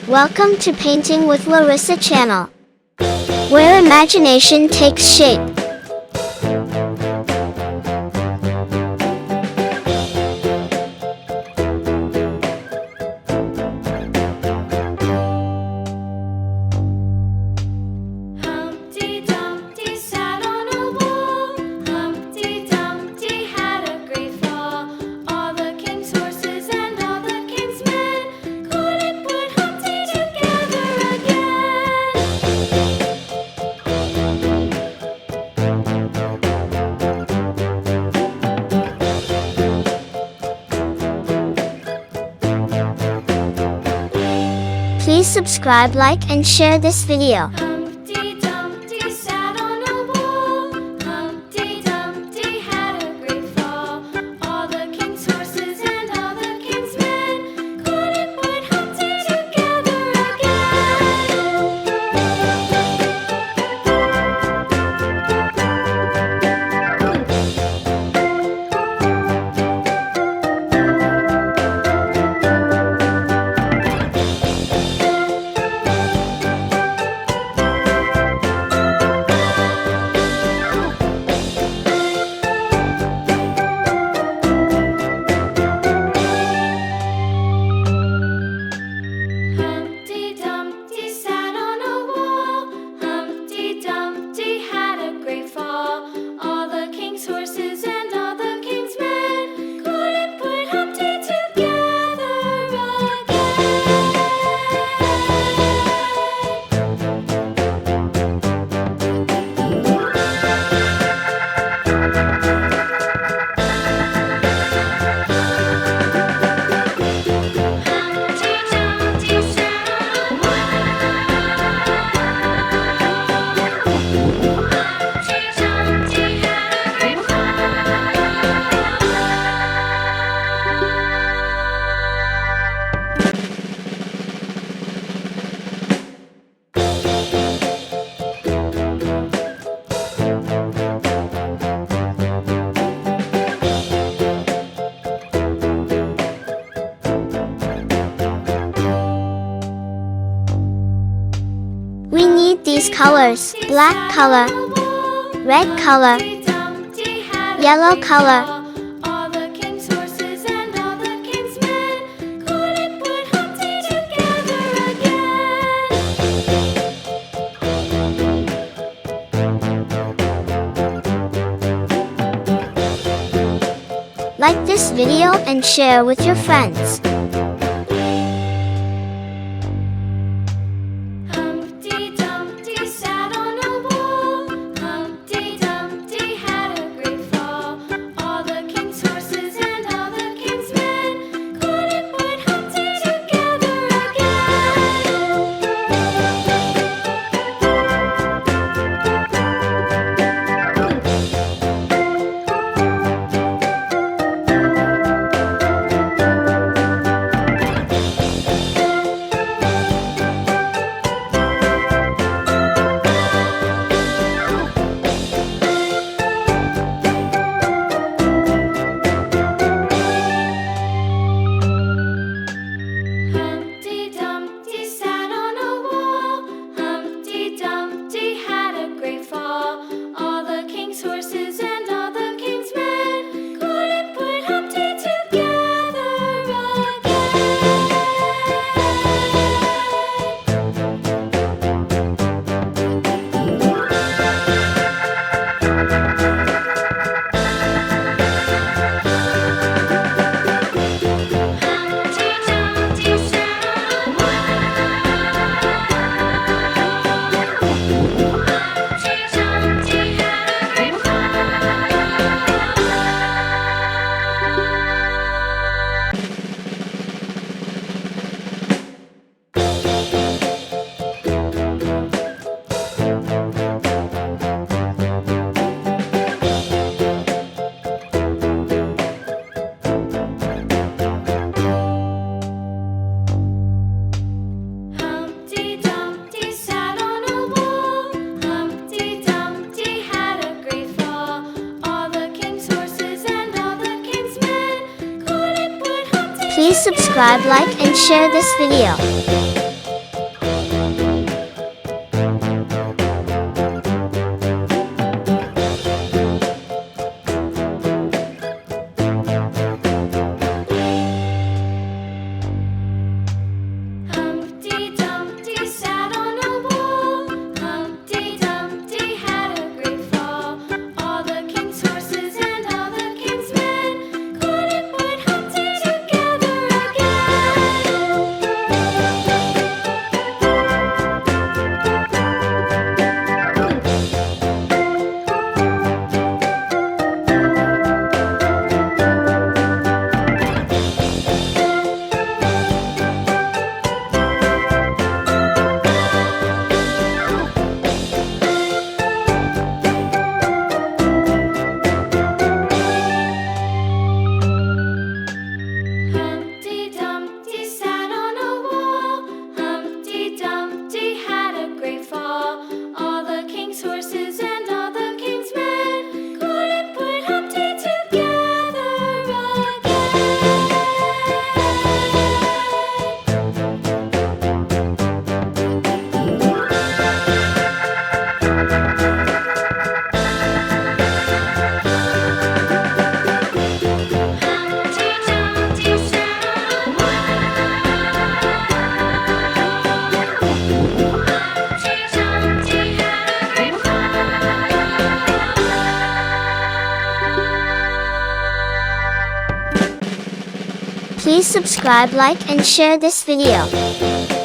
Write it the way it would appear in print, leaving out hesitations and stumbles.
Welcome to Painting with Larissa channel, where imagination takes shape. Please subscribe, like, and share this video. Humpty Dumpty sat on a wall. Humpty Dumpty had a great fall. All the king's horses and all the king's men couldn't put Humpty together We need these colors: black color, red color, yellow color. All the king's horses and all the king's men couldn't put Humpty together again. Like this video and share with your friends. Humpty Dumpty sat on a wall. Humpty Dumpty had a great fall. All the king's horses and all the king's men couldn't put Humpty together Humpty Dumpty sat on a wall. Humpty Dumpty had a great fall. All the king's horses and all the king's men couldn't put Humpty together Please subscribe, like, and share this video. Please subscribe, like, and share this video.